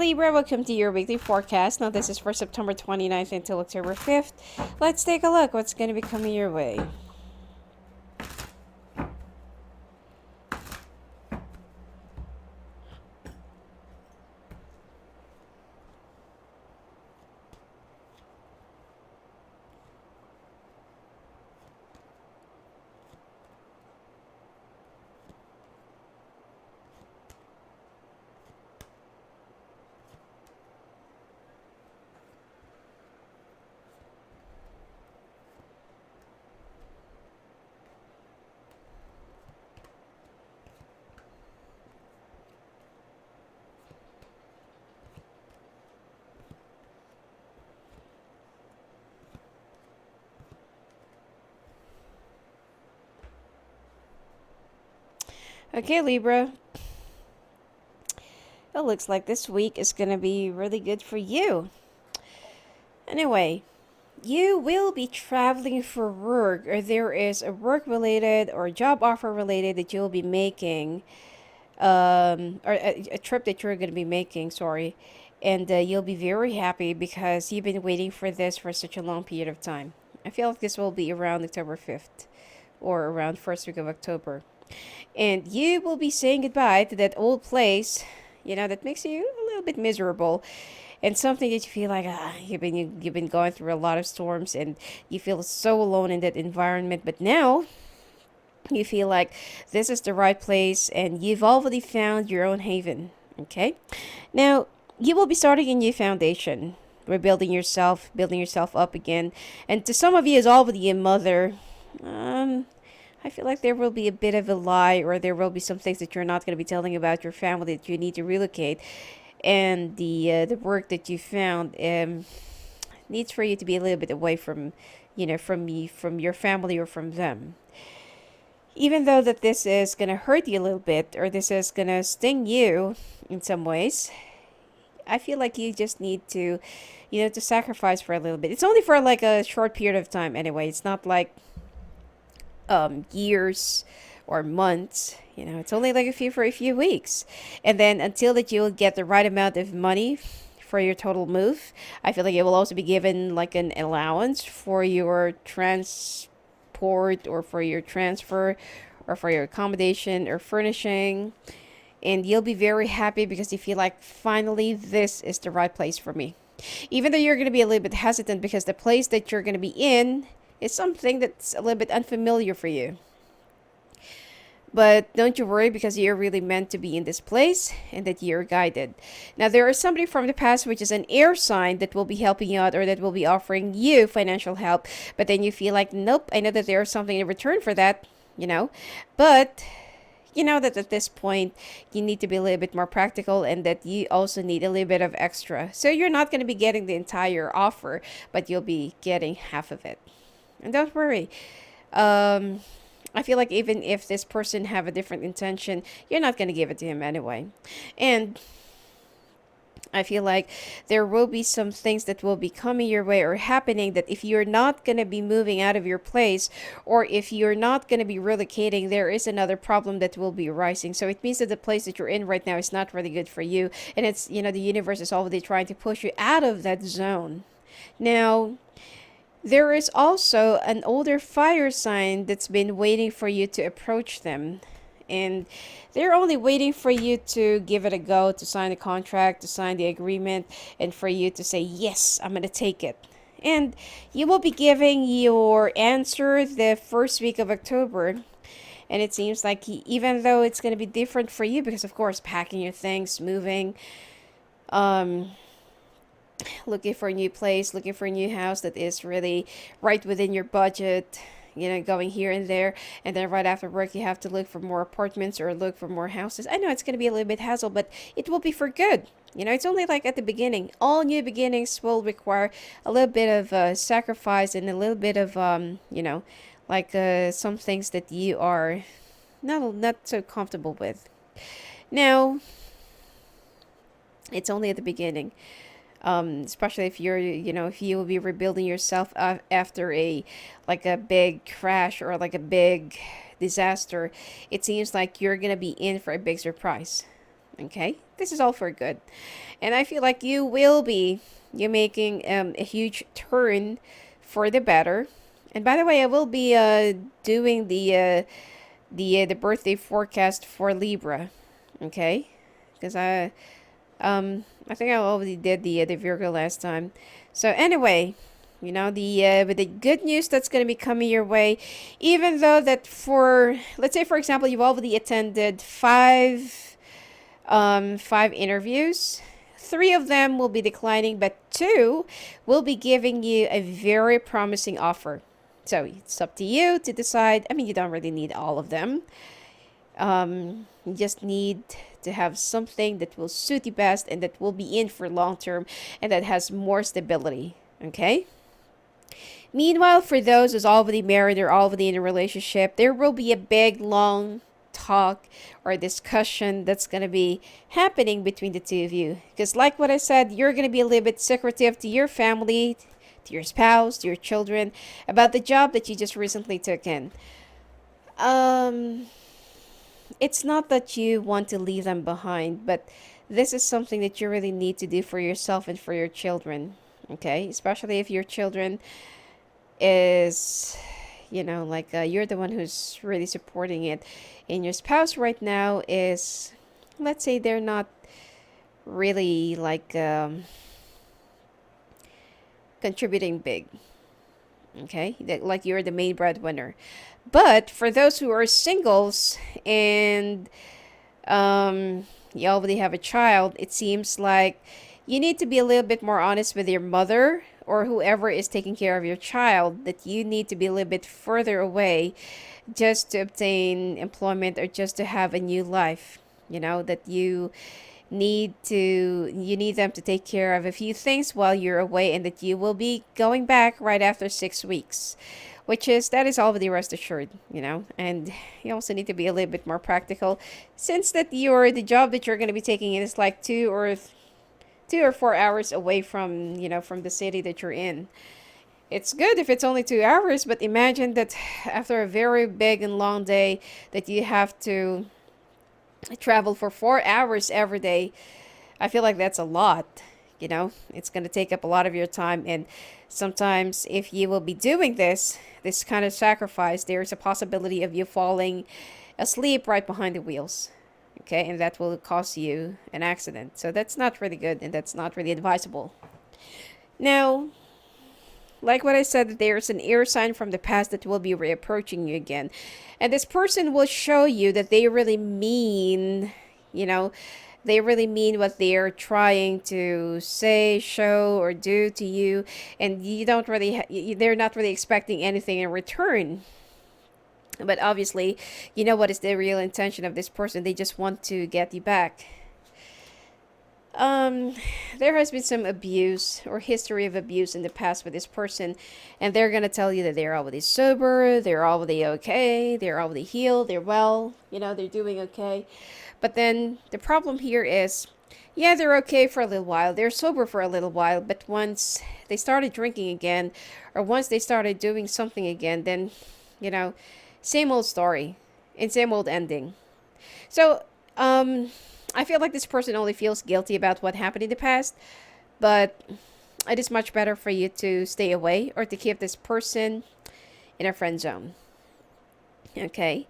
Libra, welcome to your weekly forecast. Now, this is for September 29th until October 5th. Let's take a look what's going to be coming your way. Okay, Libra. It looks like this week is going to be really good for you. Anyway, you will be traveling for work, or there is a work-related or job offer-related that you'll be making, or a trip that you're going to be making, sorry. And you'll be very happy because you've been waiting for this for such a long period of time. I feel like this will be around October 5th or around first week of October. And you will be saying goodbye to that old place, that makes you a little bit miserable, and something that you feel like you've been going through a lot of storms and you feel so alone in that environment. But now you feel like this is the right place and you've already found your own haven. Okay, now you will be starting a new foundation, rebuilding yourself, building yourself up again. And to some of you, is already a mother. I feel like there will be a bit of a lie, or there will be some things that you're not going to be telling about your family, that you need to relocate, and the work that you found needs for you to be a little bit away from, from your family or from them. Even though that this is going to hurt you a little bit, or this is going to sting you in some ways, I feel like you just need to, to sacrifice for a little bit. It's only for like a short period of time anyway. It's not like years or months. It's only like for a few weeks, and then until that you'll get the right amount of money for your total move. I feel like it will also be given like an allowance for your transport, or for your transfer, or for your accommodation or furnishing, and you'll be very happy because you feel like finally this is the right place for me. Even though you're going to be a little bit hesitant because the place that you're going to be in is something that's a little bit unfamiliar for you. But don't you worry, because you're really meant to be in this place and that you're guided. Now, there is somebody from the past, which is an air sign, that will be helping you out, or that will be offering you financial help. But then you feel like, nope, I know that there's something in return for that, But you know that at this point you need to be a little bit more practical, and that you also need a little bit of extra. So you're not going to be getting the entire offer, but you'll be getting half of it. And don't worry. I feel like even if this person have a different intention, you're not going to give it to him anyway. And I feel like there will be some things that will be coming your way or happening, that if you're not going to be moving out of your place, or if you're not going to be relocating, there is another problem that will be arising. So it means that the place that you're in right now is not really good for you. And it's, the universe is already trying to push you out of that zone. Now, there is also an older fire sign that's been waiting for you to approach them. And they're only waiting for you to give it a go, to sign the contract, to sign the agreement, and for you to say, yes, I'm going to take it. And you will be giving your answer the first week of October. And it seems like even though it's going to be different for you, because of course, packing your things, moving, looking for a new place, looking for a new house that is really right within your budget, going here and there, and then right after work you have to look for more apartments or look for more houses. I know it's going to be a little bit hassle, but it will be for good. It's only like at the beginning. All new beginnings will require a little bit of sacrifice, and a little bit of some things that you are not so comfortable with. Now, it's only at the beginning. Especially if if you will be rebuilding yourself after a big crash or like a big disaster. It seems like you're gonna be in for a big surprise. Okay, this is all for good. And I feel like you're making a huge turn for the better. And by the way, I will be doing the birthday forecast for Libra. Okay, because I think I already did the Virgo last time. So anyway, the with the good news that's going to be coming your way, even though that for, let's say for example, you've already attended five interviews. Three of them will be declining, but two will be giving you a very promising offer. So it's up to you to decide. I mean, you don't really need all of them. You just need to have something that will suit you best and that will be in for long term and that has more stability. Okay? Meanwhile, for those who's already married or already in a relationship, there will be a big, long talk or discussion that's going to be happening between the two of you. Because, like what I said, you're going to be a little bit secretive to your family, to your spouse, to your children about the job that you just recently took in. It's not that you want to leave them behind, but this is something that you really need to do for yourself and for your children. Okay? Especially if your children is, like you're the one who's really supporting it. And your spouse right now is, let's say, they're not really like contributing big. Okay? Like you're the main breadwinner. But for those who are singles and you already have a child, it seems like you need to be a little bit more honest with your mother or whoever is taking care of your child, that you need to be a little bit further away just to obtain employment or just to have a new life. That you need them to take care of a few things while you're away, and that you will be going back right after 6 weeks, that is already rest assured. And you also need to be a little bit more practical, since that the job that you're going to be taking in is like 2 or 4 hours away from the city that you're in. It's good if it's only 2 hours, but imagine that after a very big and long day that you have to travel for 4 hours every day. I feel like that's a lot. It's going to take up a lot of your time. And sometimes, if you will be doing this kind of sacrifice, there's a possibility of you falling asleep right behind the wheels. Okay, and that will cause you an accident. So that's not really good, and that's not really advisable. Now, like what I said, there's an air sign from the past that will be reapproaching you again. And this person will show you that they really mean, you know, they really mean what they're trying to say, show, or do to you. And you don't really, they're not really expecting anything in return. But obviously, you know what is the real intention of this person. They just want to get you back. um there has been some abuse or history of abuse in the past with this person, and they're gonna tell you that they're already sober, they're already okay, they're already healed, they're well, they're doing okay. But then the problem here is, yeah, they're okay for a little while, they're sober for a little while, but once they started drinking again, or once they started doing something again, then you know same old story and same old ending. So I feel like this person only feels guilty about what happened in the past, but it is much better for you to stay away or to keep this person in a friend zone. Okay?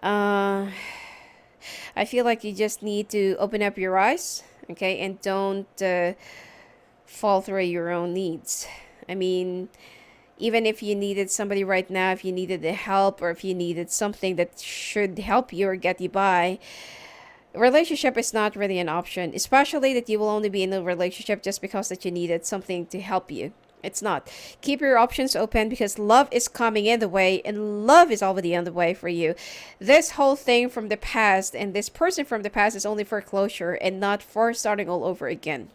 Uh, I feel like you just need to open up your eyes, okay, and don't fall through your own needs. I mean, even if you needed somebody right now, if you needed the help, or if you needed something that should help you or get you by, relationship is not really an option, especially that you will only be in a relationship just because that you needed something to help you. It's not. Keep your options open, because love is coming in the way, and love is already on the way for you. This whole thing from the past and this person from the past is only for closure and not for starting all over again.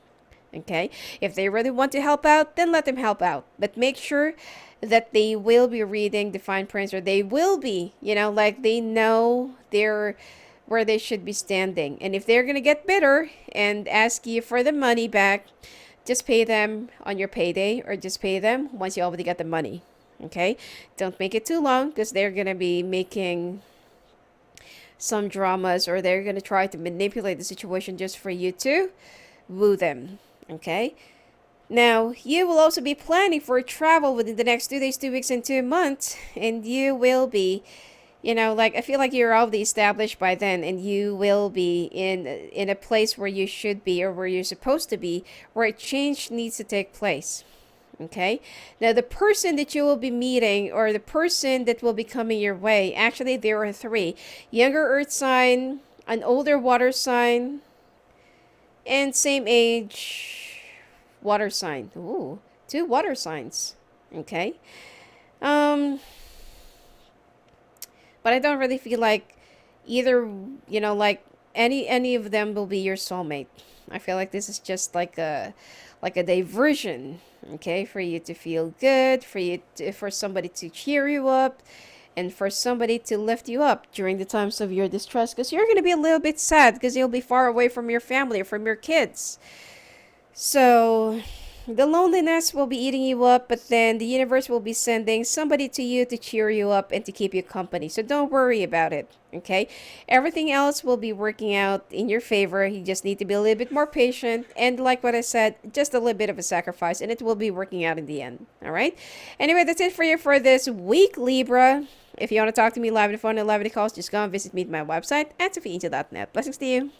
Okay? If they really want to help out, then let them help out. But make sure that they will be reading the fine prints, or they will be, like they know where they should be standing. And if they're going to get bitter and ask you for the money back, just pay them on your payday, or just pay them once you already got the money. Okay? Don't make it too long, because they're going to be making some dramas, or they're going to try to manipulate the situation just for you to woo them. Okay? Now, you will also be planning for travel within the next 2 days, 2 weeks, and 2 months, and you will be, like, I feel like you're already established by then, and you will be in a place where you should be, or where you're supposed to be, where a change needs to take place. Okay? Now, the person that you will be meeting, or the person that will be coming your way, actually, there are three: younger earth sign, an older water sign, and same age water sign. Ooh, two water signs. Okay. But I don't really feel like either, like any of them will be your soulmate. I feel like this is just like a diversion, okay, for you to feel good, for somebody to cheer you up, and for somebody to lift you up during the times of your distress, because you're going to be a little bit sad because you'll be far away from your family or from your kids. So the loneliness will be eating you up, but then the universe will be sending somebody to you to cheer you up and to keep you company. So don't worry about it, okay? Everything else will be working out in your favor. You just need to be a little bit more patient. And like what I said, just a little bit of a sacrifice, and it will be working out in the end, all right? Anyway, that's it for you for this week, Libra. If you want to talk to me live on the phone and live on the calls, just go and visit me at my website at sophiaangel.net. Blessings to you.